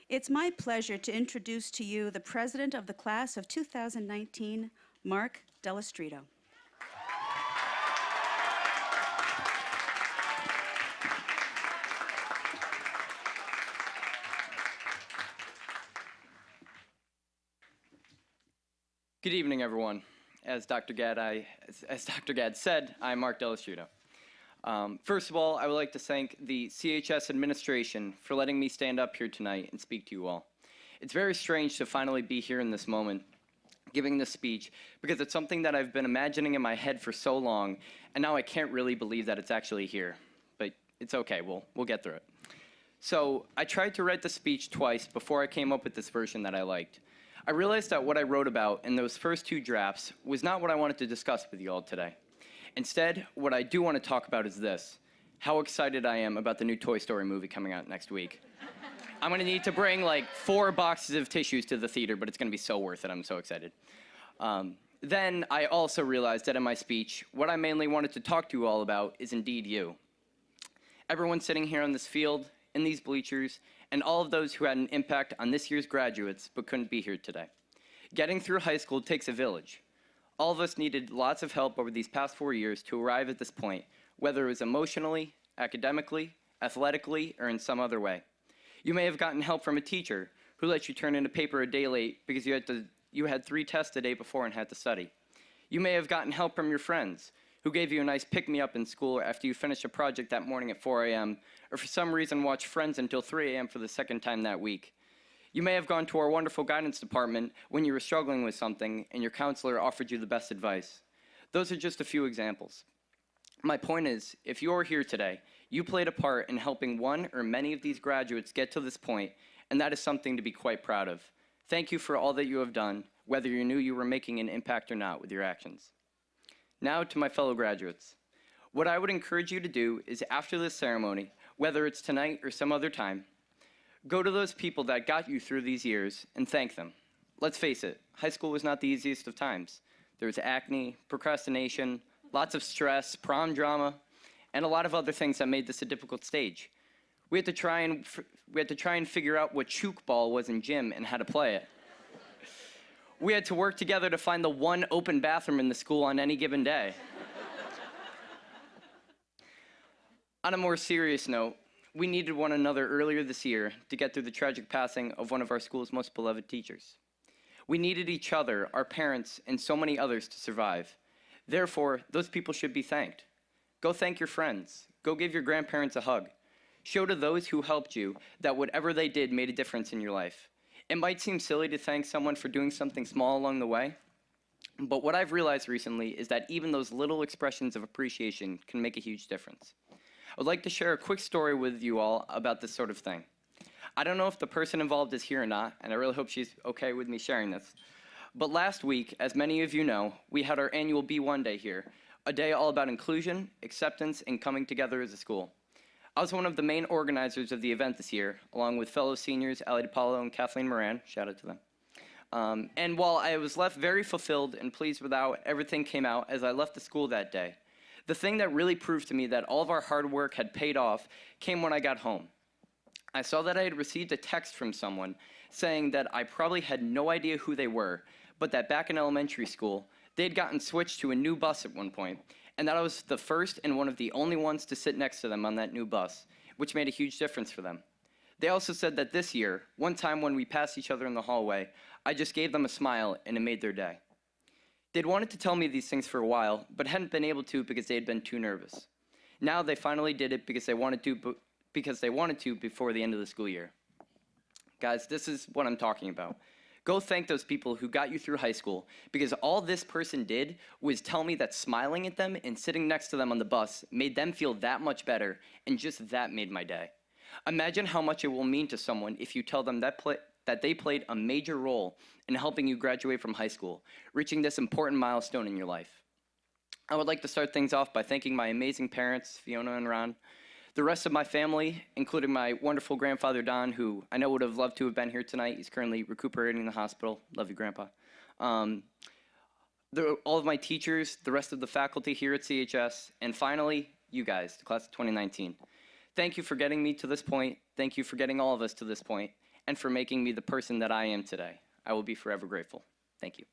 It's my pleasure to introduce to you the president of the class of 2019, Mark Delastrito. Good evening, everyone. As Dr. Gadd said, I'm Mark Delastrito. First of all, I would like to thank the CHS administration for letting me stand up here tonight and speak to you all. It's very strange to finally be here in this moment, giving this speech, because it's something that I've been imagining in my head for so long, and now I can't really believe that it's actually here. But it's okay, we'll get through it. So I tried to write the speech twice before I came up with this version that I liked. I realized that what I wrote about in those first two drafts was not what I wanted to discuss with you all today. Instead, what I do want to talk about is this: how excited I am about the new Toy Story movie coming out next week. I'm going to need to bring like 4 boxes of tissues to the theater, but it's going to be so worth it. I'm so excited. Then I also realized that in my speech, what I mainly wanted to talk to you all about is indeed you. Everyone sitting here on this field, in these bleachers, and all of those who had an impact on this year's graduates but couldn't be here today. Getting through high school takes a village. All of us needed lots of help over these past 4 years to arrive at this point, whether it was emotionally, academically, athletically, or in some other way. You may have gotten help from a teacher who let you turn in a paper a day late because you had 3 tests the day before and had to study. You may have gotten help from your friends who gave you a nice pick-me-up in school after you finished a project that morning at 4 a.m., or for some reason watched Friends until 3 a.m. for the second time that week. You may have gone to our wonderful guidance department when you were struggling with something and your counselor offered you the best advice. Those are just a few examples. My point is, if you're here today, you played a part in helping one or many of these graduates get to this point, and that is something to be quite proud of. Thank you for all that you have done, whether you knew you were making an impact or not with your actions. Now to my fellow graduates. What I would encourage you to do is after this ceremony, whether it's tonight or some other time, go to those people that got you through these years and thank them. Let's face it, high school was not the easiest of times. There was acne, procrastination, lots of stress, prom drama, and a lot of other things that made this a difficult stage. We had to try and figure out what chook ball was in gym and how to play it. We had to work together to find the one open bathroom in the school on any given day. On a more serious note, we needed one another earlier this year to get through the tragic passing of one of our school's most beloved teachers. We needed each other, our parents, and so many others to survive. Therefore, those people should be thanked. Go thank your friends. Go give your grandparents a hug. Show to those who helped you that whatever they did made a difference in your life. It might seem silly to thank someone for doing something small along the way, but what I've realized recently is that even those little expressions of appreciation can make a huge difference. I would like to share a quick story with you all about this sort of thing. I don't know if the person involved is here or not, and I really hope she's okay with me sharing this. But last week, as many of you know, we had our annual B1 Day here, a day all about inclusion, acceptance, and coming together as a school. I was one of the main organizers of the event this year, along with fellow seniors Ali DiPaolo and Kathleen Moran, shout out to them. And while I was left very fulfilled and pleased with how everything came out as I left the school that day, the thing that really proved to me that all of our hard work had paid off came when I got home. I saw that I had received a text from someone saying that I probably had no idea who they were, but that back in elementary school, they'd gotten switched to a new bus at one point, and that I was the first and one of the only ones to sit next to them on that new bus, which made a huge difference for them. They also said that this year, one time when we passed each other in the hallway, I just gave them a smile and it made their day. They'd wanted to tell me these things for a while, but hadn't been able to because they had been too nervous. Now they finally did it because they wanted to before the end of the school year. Guys, this is what I'm talking about. Go thank those people who got you through high school, because all this person did was tell me that smiling at them and sitting next to them on the bus made them feel that much better, and just that made my day. Imagine how much it will mean to someone if you tell them that they played a major role in helping you graduate from high school, reaching this important milestone in your life. I would like to start things off by thanking my amazing parents, Fiona and Ron, the rest of my family, including my wonderful grandfather, Don, who I know would have loved to have been here tonight. He's currently recuperating in the hospital. Love you, Grandpa. All of my teachers, the rest of the faculty here at CHS, and finally, you guys, the class of 2019. Thank you for getting me to this point. Thank you for getting all of us to this point. and for making me the person that I am today. I will be forever grateful. Thank you.